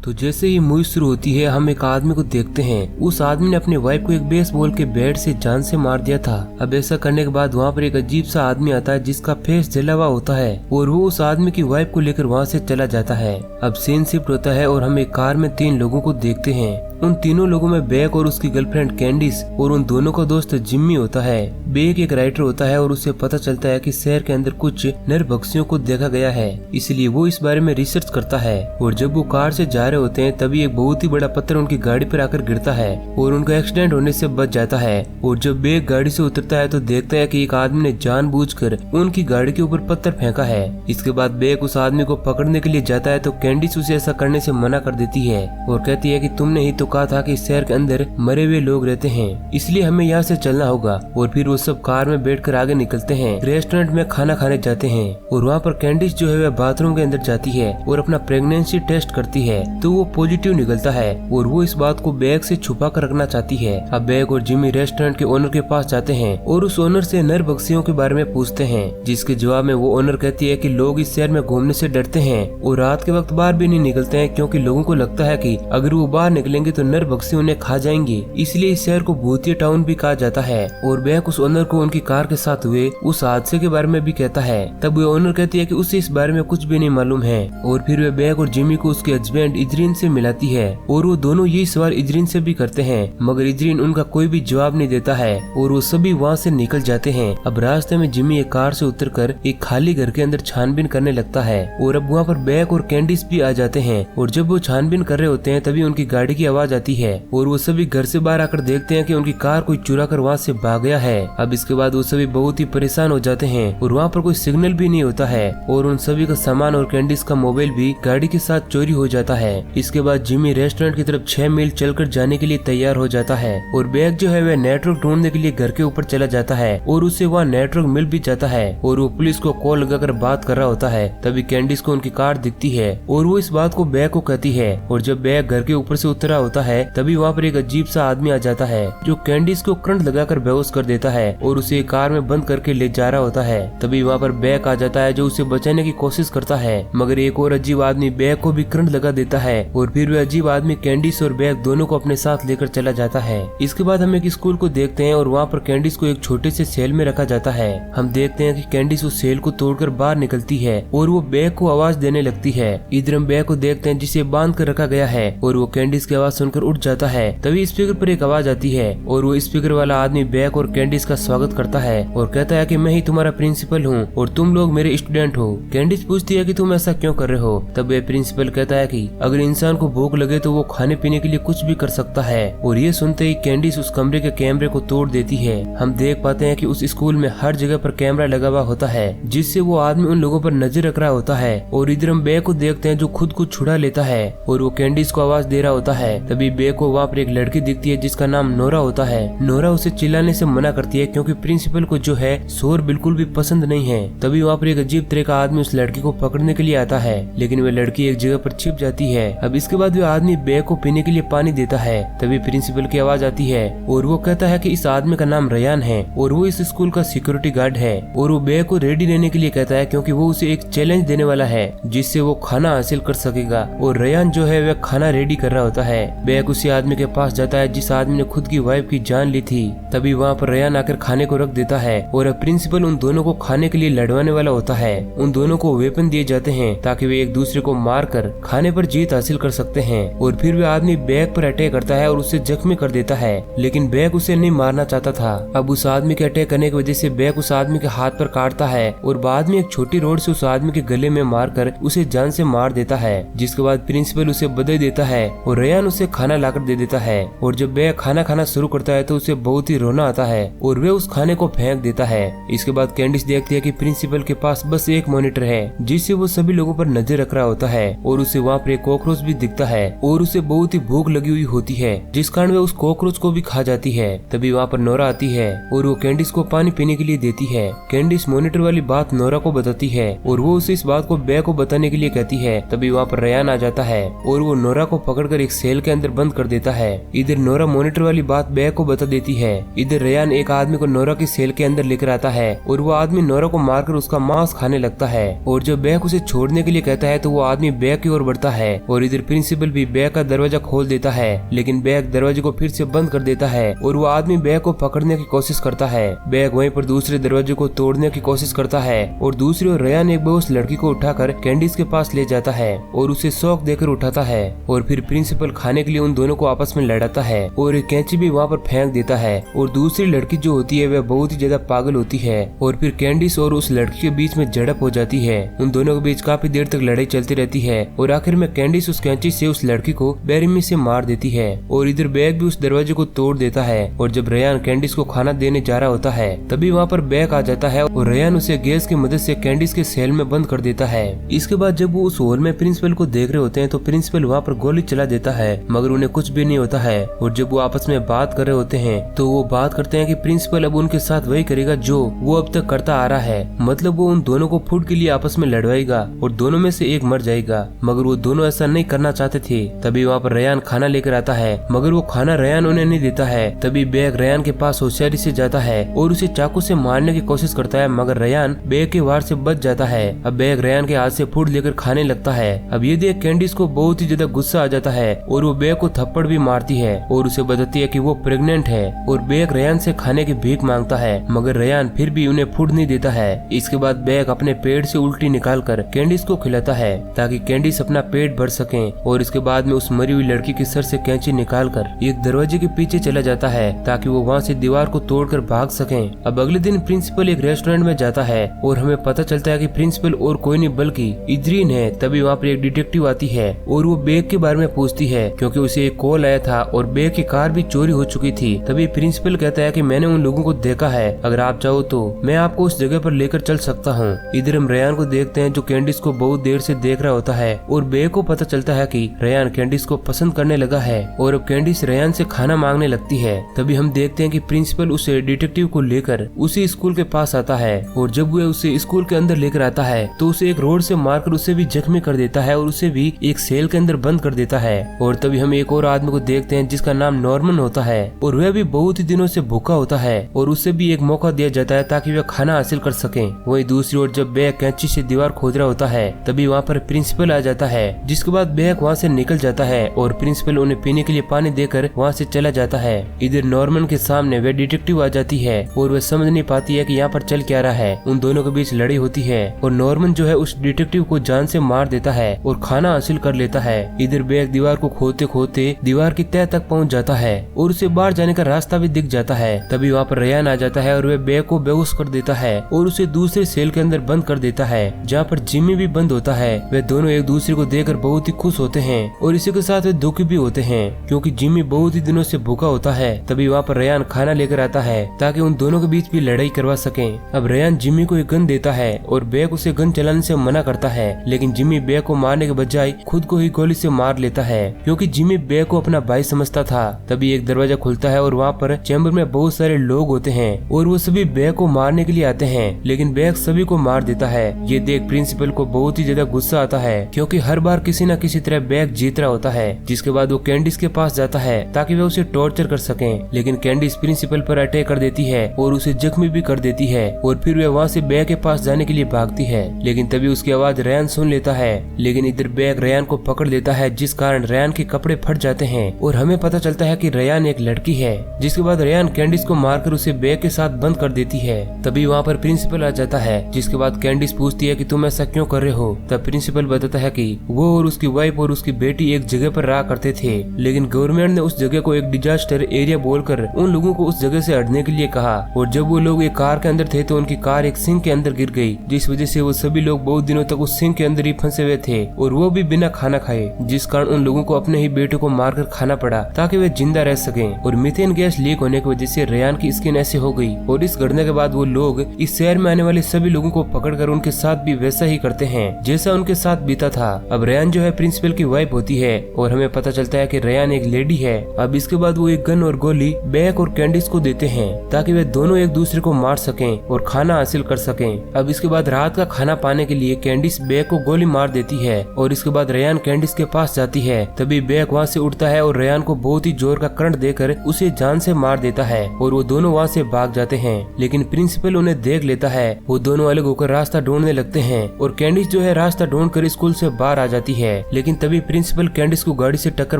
तो जैसे ही मूवी शुरू होती है हम एक आदमी को देखते हैं। उस आदमी ने अपनी वाइफ को एक बेसबॉल के बैट से जान से मार दिया था। अब ऐसा करने के बाद वहाँ पर एक अजीब सा आदमी आता है जिसका फेस जला हुआ होता है और वो उस आदमी की वाइफ को लेकर वहाँ से चला जाता है। अब सीन शिफ्ट होता है और हम एक कार में 3 लोगों को देखते हैं। उन तीनों लोगों में बेक और उसकी गर्लफ्रेंड कैंडिस और उन दोनों का दोस्त जिम्मी होता है। बेक एक राइटर होता है और उसे पता चलता है कि शहर के अंदर कुछ नरभक्षियों को देखा गया है, इसलिए वो इस बारे में रिसर्च करता है। और जब वो कार से जा रहे होते हैं तभी एक बहुत ही बड़ा पत्थर उनकी गाड़ी पर आकर गिरता है और उनका एक्सीडेंट होने से बच जाता है। और जब बेक गाड़ी से उतरता है तो देखता है कि एक आदमी ने जानबूझकर उनकी गाड़ी के ऊपर पत्थर फेंका है। इसके बाद बेक उस आदमी को पकड़ने के लिए जाता है तो कैंडिस उसे ऐसा करने से मना कर देती है और कहती है कि तुमने ही तो कहा था कि इस शहर के अंदर मरे हुए लोग रहते हैं, इसलिए हमें यहाँ से चलना होगा। और फिर वो सब कार में बैठकर आगे निकलते हैं। रेस्टोरेंट में खाना खाने जाते हैं और वहाँ पर कैंडिस जो है वह बाथरूम के अंदर जाती है और अपना प्रेगनेंसी टेस्ट करती है तो वो पॉजिटिव निकलता है और वो इस बात को बैग से छुपा कर रखना चाहती है। अब बैग और जिमी रेस्टोरेंट के ओनर के पास जाते हैं और उस ओनर से नरभक्षियों के बारे में पूछते हैं, जिसके जवाब में वो ओनर कहती है कि लोग इस शहर में घूमने से डरते हैं और रात के वक्त बाहर भी नहीं निकलते हैं क्योंकि लोगों को लगता है कि अगर वो बाहर निकलेंगे तो नरभक्षी उन्हें खा जाएंगे, इसलिए इस शहर को भूतिया टाउन भी कहा जाता है। और बैग उस ओनर को उनकी कार के साथ हुए उस हादसे के बारे में भी कहता है। तब वो ओनर कहती है कि उसे इस बारे में कुछ भी नहीं मालूम है और फिर वे बैग और जिमी को उसके हस्बैंड इजरीन से मिलाती है और वो दोनों यही सवाल इजरीन से भी करते हैं, मगर इजरीन उनका कोई भी जवाब नहीं देता है और वो सभी वहाँ से निकल जाते हैं। अब रास्ते में जिमी एक कार से उतरकर एक खाली घर के अंदर छानबीन करने लगता है और अब वहाँ पर बैग और कैंडिस भी आ जाते हैं और जब वो छानबीन कर रहे होते हैं तभी उनकी गाड़ी की आवाज आती है और वो सभी घर से बाहर आकर देखते हैं कि उनकी कार कोई चुरा कर वहाँ से भाग गया है। अब इसके बाद वो सभी बहुत ही परेशान हो जाते हैं और वहाँ पर कोई सिग्नल भी नहीं होता है और उन सभी का सामान और कैंडिस का मोबाइल भी गाड़ी के साथ चोरी हो जाता है। इसके बाद जिमी रेस्टोरेंट की तरफ 6 मील चलकर जाने के लिए तैयार हो जाता है और बैग जो है वह नेटवर्क ढूंढने के लिए घर के ऊपर चला जाता है और उसे वहाँ नेटवर्क मिल भी जाता है और वो पुलिस को कॉल लगाकर बात कर रहा होता है। तभी कैंडिस को उनकी कार दिखती है और वो इस बात को बैग को कहती है और जब बैग घर के ऊपर से उतरा होता है तभी वहाँ पर एक अजीब सा आदमी आ जाता है जो कैंडिस को करंट लगाकर बेहोश कर देता है और उसे कार में बंद करके ले जा रहा होता है। तभी वहाँ पर बैग आ जाता है जो उसे बचाने की कोशिश करता है, मगर एक और अजीब आदमी बैग को भी करंट लगा देता है और फिर वह अजीब आदमी कैंडिस और बैग दोनों को अपने साथ लेकर चला जाता है। इसके बाद हम एक स्कूल को देखते हैं और वहाँ पर कैंडिस को एक छोटे से सेल में रखा जाता है। हम देखते हैं कि कैंडिस उस सेल को तोड़कर बाहर निकलती है और वो बैग को आवाज देने लगती है। इधर हम बैग को देखते हैं जिसे बांध कर रखा गया है और वो कैंडिस की आवाज सुनकर उठ जाता है। तभी स्पीकर पर एक आवाज आती है और वो स्पीकर वाला आदमी बैग और कैंडिस का स्वागत करता है और कहता है कि मैं ही तुम्हारा प्रिंसिपल हूँ और तुम लोग मेरे स्टूडेंट हो। कैंडिस पूछती है कि तुम ऐसा क्यों कर रहे हो। तब वह प्रिंसिपल कहता है कि अगर इंसान को भूख लगे तो वो खाने पीने के लिए कुछ भी कर सकता है। और ये सुनते ही कैंडिस उस कमरे के कैमरे को तोड़ देती है। हम देख पाते हैं कि उस स्कूल में हर जगह पर कैमरा लगा हुआ होता है जिससे वो आदमी उन लोगों पर नजर रख रहा होता है। और इधर हम बैग को देखते हैं जो खुद को छुड़ा लेता है और वो कैंडिस को आवाज दे रहा होता है। तभी बैग को वहाँ पर एक लड़की दिखती है जिसका नाम नोरा होता है। नोरा उसे चिल्लाने से मना करती है क्योंकि प्रिंसिपल को जो है शोर बिल्कुल भी पसंद नहीं है। तभी वहाँ पर एक अजीब तरह का आदमी उस लड़की को पकड़ने के लिए आता है, लेकिन वह लड़की एक जगह पर छिप जाती है। अब इसके बाद वह आदमी बैग को पीने के लिए पानी देता है। तभी प्रिंसिपल की आवाज आती है और वो कहता है कि इस आदमी का नाम रयान है और वो इस स्कूल का सिक्योरिटी गार्ड है और वो बैग को रेडी रहने के लिए कहता है क्योंकि वो उसे एक चैलेंज देने वाला है जिससे वो खाना हासिल कर सकेगा। और रयान जो है वह खाना रेडी कर रहा होता है। बैग उसी आदमी के पास जाता है जिस आदमी ने खुद की वाइफ की जान ली थी। तभी वहाँ पर रयान आकर खाने को रख देता है और प्रिंसिपल उन दोनों को खाने के लिए लड़वाने वाला होता है। उन दोनों को वेपन दिए जाते हैं ताकि वे एक दूसरे को मारकर खाने पर जीत हासिल कर सकते हैं। और फिर वह आदमी बैग पर अटैक करता है और उसे जख्मी कर देता है, लेकिन बैग उसे नहीं मारना चाहता था। अब उस आदमी के अटैक करने की वजह से बैग उस आदमी के हाथ पर काटता है और बाद में एक छोटी रोड से उस आदमी के गले में मारकर उसे जान से मार देता है। जिसके बाद प्रिंसिपल उसे बधाई देता है और रयान उसे खाना लाकर दे देता है। और जब बैग खाना खाना शुरू करता है तो उसे बहुत ही रोना आता है और वे उस खाने को फेंक देता है। इसके बाद कैंडिस देखती है कि प्रिंसिपल के पास बस एक मॉनिटर है जिससे वो सभी लोगों पर नजर रख रहा होता है और उसे वहाँ पर एक कॉकरोच भी दिखता है और उसे बहुत ही भूख लगी हुई होती है जिस कारण वे उस कॉकरोच को भी खा जाती है। तभी वहाँ पर नोरा आती है और वो कैंडिस को पानी पीने के लिए देती है। कैंडिस मॉनिटर वाली बात नोरा को बताती है और वो उसे इस बात को बैग को बताने के लिए कहती है। तभी वहाँ पर रयान आ जाता है और वो नोरा को पकड़कर एक सेल के अंदर अंदर बंद कर देता है। इधर नोरा मॉनिटर वाली बात बैग को बता देती है। इधर रेयान एक आदमी को नोरा की सेल के अंदर लेकर आता है और वो आदमी नोरा को मारकर उसका मांस खाने लगता है। और जब बैग उसे छोड़ने के लिए कहता है तो वो आदमी बैग की ओर बढ़ता है और इधर प्रिंसिपल भी बैग का दरवाजा खोल देता है, लेकिन बैग दरवाजे को फिर से बंद कर देता है और वो आदमी बैग को पकड़ने की कोशिश करता है। बैग वहीं पर दूसरे दरवाजे को तोड़ने की कोशिश करता है और दूसरी ओर रेयान एक बेहोश लड़की को उठाकर कैंडिस के पास ले जाता है और उसे शॉक देकर उठाता है और फिर प्रिंसिपल खाने के लिए उन दोनों को आपस में लड़ाता है और एक कैंची भी वहाँ पर फेंक देता है। और दूसरी लड़की जो होती है वह बहुत ही ज्यादा पागल होती है और फिर कैंडिस और उस लड़की के बीच में झड़प हो जाती है। उन दोनों के बीच काफी देर तक लड़ाई चलती रहती है और आखिर में कैंडिस उस कैंची से उस लड़की को बेरहमी से मार देती है और इधर बैग भी उस दरवाजे को तोड़ देता है। और जब रेयान कैंडिस को खाना देने जा रहा होता है तभी वहाँ पर बैग आ जाता है और रेयान उसे गैस की मदद से कैंडिस के सेल में बंद कर देता है। इसके बाद जब वो उस हॉल में प्रिंसिपल को देख रहे होते हैं तो प्रिंसिपल वहाँ पर गोली चला देता है मगर उन्हें कुछ भी नहीं होता है। और जब वो आपस में बात कर रहे होते हैं तो वो बात करते हैं कि प्रिंसिपल अब उनके साथ वही करेगा जो वो अब तक करता आ रहा है, मतलब वो उन दोनों को फूड के लिए आपस में लड़वाएगा और दोनों में से एक मर जाएगा। मगर वो दोनों ऐसा नहीं करना चाहते थे। तभी वहाँ पर रेयान खाना लेकर आता है मगर वो खाना रेयान उन्हें नहीं देता है। तभी बैग रेयान के पास होशियारी से जाता है और उसे चाकू से मारने की कोशिश करता है मगर रेयान बैग के वार से बच जाता है। अब बैग रेयान के हाथ से फूड लेकर खाने लगता है। अब ये देख कैंडिस को बहुत ही ज्यादा गुस्सा आ जाता है और वो बैग को थप्पड़ भी मारती है और उसे बताती है कि वो प्रेग्नेंट है और बैग रेयान से खाने की भीख मांगता है मगर रेयान फिर भी उन्हें फूड नहीं देता है। इसके बाद बैग अपने पेट से उल्टी निकालकर कैंडिस को खिलाता है ताकि कैंडिस अपना पेट भर सके और इसके बाद में उस मरी हुई लड़की के सर से कैंची निकालकर एक दरवाजे के पीछे चला जाता है ताकि वो वहाँ से दीवार को तोड़कर भाग सके। अब अगले दिन प्रिंसिपल एक रेस्टोरेंट में जाता है और हमें पता चलता है कि प्रिंसिपल और कोई नहीं बल्कि इद्रीन है। तभी वहाँ पर एक डिटेक्टिव आती है और वो बैग के बारे में पूछती है क्योंकि उसे एक कॉल आया था और बैग की कार भी चोरी हो चुकी थी। तभी प्रिंसिपल कहता है कि मैंने उन लोगों को देखा है, अगर आप चाहो तो मैं आपको उस जगह पर लेकर चल सकता हूँ। इधर हम रेयान को देखते हैं जो कैंडिस को बहुत देर से देख रहा होता है और बैग को पता चलता है कि रेयान कैंडिस को पसंद करने लगा है और अब कैंडिस रेयान से खाना मांगने लगती है। तभी हम देखते हैं कि प्रिंसिपल उसे डिटेक्टिव को लेकर उसी स्कूल के पास आता है और जब वह उसे स्कूल के अंदर लेकर आता है तो उसे एक रोड से मारकर उसे भी जख्मी कर देता है और उसे भी एक सेल के अंदर बंद कर देता है। और तभी हम एक और आदमी को देखते हैं जिसका नाम नॉर्मन होता है और वह भी बहुत ही दिनों से भूखा होता है और उसे भी एक मौका दिया जाता है ताकि वह खाना हासिल कर सके। वही दूसरी ओर जब बैग कैंची से दीवार खोद रहा होता है तभी वहाँ पर प्रिंसिपल आ जाता है जिसके बाद बैग वहाँ से निकल जाता है और प्रिंसिपल उन्हें पीने के लिए पानी देकर वहाँ से चला जाता है। इधर नॉर्मन के सामने वह डिटेक्टिव आ जाती है और वह समझ नहीं पाती है कि यहाँ पर चल क्या रहा है। उन दोनों के बीच लड़ाई होती है और नॉर्मन जो है उस डिटेक्टिव को जान से मार देता है और खाना हासिल कर लेता है। इधर बैग दीवार को खोदते खोदते दीवार की तह तक पहुँच जाता है और उसे बाहर जाने का रास्ता भी दिख जाता है। तभी वहाँ पर रेयान आ जाता है और वह बैग को बेहोश कर देता है और उसे दूसरे सेल के अंदर बंद कर देता है जहाँ पर जिम्मी भी बंद होता है। वे दोनों एक दूसरे को देखकर बहुत ही खुश होते हैं और इसी के साथ वे दुखी भी होते हैं क्योंकि जिम्मी बहुत ही दिनों से भूखा होता है। तभी वहाँ पर रेयान खाना लेकर आता है ताकि उन दोनों के बीच भी लड़ाई करवा सके। अब रेयान जिम्मी को एक गन देता है और बैग उसे गन चलाने से मना करता है लेकिन जिम्मी बैग को मारने के बजाय खुद को ही गोली से मार लेता है क्योंकि जिम्मी बैग को अपना भाई समझता था। तभी एक दरवाजा खुलता है और वहाँ पर चैम्बर में बहुत सारे लोग होते हैं और वो सभी बैग को मारने के लिए आते हैं लेकिन बैग सभी को मार देता है। ये देख प्रिंसिपल को बहुत ही ज्यादा गुस्सा आता है क्योंकि हर बार किसी न किसी तरह बैग जीत रहा होता है। जिसके बाद वो कैंडिस के पास जाता है ताकि वे उसे टॉर्चर कर सकें लेकिन कैंडिस प्रिंसिपल पर अटैक कर देती है और उसे जख्मी भी कर देती है और फिर वे वहाँ से बैग के पास जाने के लिए भागती है लेकिन तभी उसकी आवाज रेयान सुन लेता है। लेकिन इधर बैग रेयान को पकड़ लेता है जिस कारण रेयान के कपड़े फट जाते हैं और हमें पता चलता है कि रेयान एक लड़की है। जिसके बाद रेयान कैंडिस को मारकर उसे बैग के साथ बंद कर देती है। तभी वहाँ पर प्रिंसिपल आ जाता है जिसके बाद कैंडिस पूछती है कि तुम ऐसा क्यों कर रहे हो। तब प्रिंसिपल बताता है कि वो और उसकी वाइफ और उसकी बेटी एक जगह पर रहा करते थे लेकिन गवर्नमेंट ने उस जगह को एक डिजास्टर एरिया बोलकर उन लोगों को उस जगह से हटने के लिए कहा और जब वो लोग एक कार के अंदर थे तो उनकी कार एक सिंक के अंदर गिर गई जिस वजह से वो सभी लोग बहुत दिनों तक उस सिंक के अंदर ही फंसे हुए थे और वो भी बिना खाना खाए जिस कारण उन लोगों को अपने ही बेटे को मारकर खाना पड़ा ताकि वे जिंदा रह सकें। और मीथेन गैस लीक होने की वजह से रेयान की स्किन ऐसे हो गई और इस घटना के बाद वो लोग इस शहर में आने वाले सभी लोगों को पकड़कर उनके साथ भी वैसा ही करते हैं जैसा उनके साथ बीता था। अब रेयान जो है प्रिंसिपल की वाइफ होती है और हमें पता चलता है कि रेयान एक लेडी है। अब इसके बाद वो एक गन और गोली बैग और कैंडिस को देते हैं ताकि वे दोनों एक दूसरे को मार सकें और खाना हासिल कर सकें। अब इसके बाद रात का खाना पाने के लिए कैंडिस बैग को गोली मार देती है और इसके बाद रेयान कैंडिस के पास जाती है। तभी बैग बैक वहाँ से उठता है और रेयान को बहुत ही जोर का करंट देकर उसे जान से मार देता है और वो दोनों वहाँ से भाग जाते हैं। लेकिन प्रिंसिपल उन्हें देख लेता है। वो दोनों अलग होकर रास्ता ढूंढने लगते हैं और कैंडिस जो है रास्ता ढूंढकर स्कूल से बाहर आ जाती है। लेकिन तभी प्रिंसिपल कैंडिस को गाड़ी से टक्कर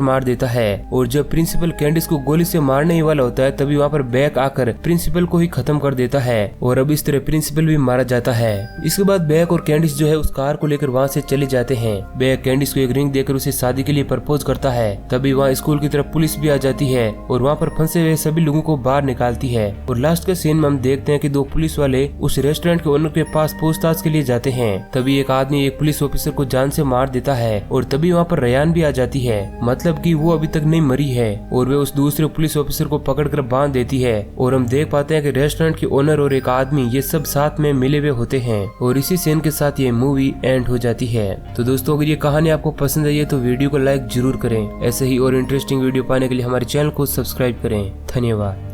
मार देता है और जब प्रिंसिपल कैंडिस को गोली से मारने ही वाला होता है तभी वहाँ पर बैक आकर प्रिंसिपल को ही खत्म कर देता है और अब इस तरह प्रिंसिपल भी मारा जाता है। इसके बाद बैक और कैंडिस जो है उस कार को लेकर वहाँ से चले जाते हैं। बैक कैंडिस को एक रिंग देकर उसे शादी के लिए प्रपोज करता है। तभी वहाँ स्कूल की तरफ पुलिस भी आ जाती है और वहाँ पर फंसे हुए सभी लोगों को बाहर निकालती है। और लास्ट के सीन में हम देखते हैं कि दो पुलिस वाले उस रेस्टोरेंट के ओनर के पास पूछताछ के लिए जाते हैं। तभी एक आदमी एक पुलिस ऑफिसर को जान से मार देता है और तभी वहाँ पर रेयान भी आ जाती है, मतलब कि वो अभी तक नहीं मरी है और वे उस दूसरे पुलिस ऑफिसर को पकड़कर बांध देती है। और हम देख पाते हैं कि रेस्टोरेंट के ओनर और एक आदमी ये सब साथ में मिले हुए होते हैं और इसी सीन के साथ ये मूवी एंड हो जाती है। तो दोस्तों अगर ये कहानी आपको पसंद आई है तो वीडियो को लाइक जरूर करें। ऐसे ही और इंटरेस्टिंग वीडियो पाने के लिए हमारे चैनल को सब्सक्राइब करें। धन्यवाद।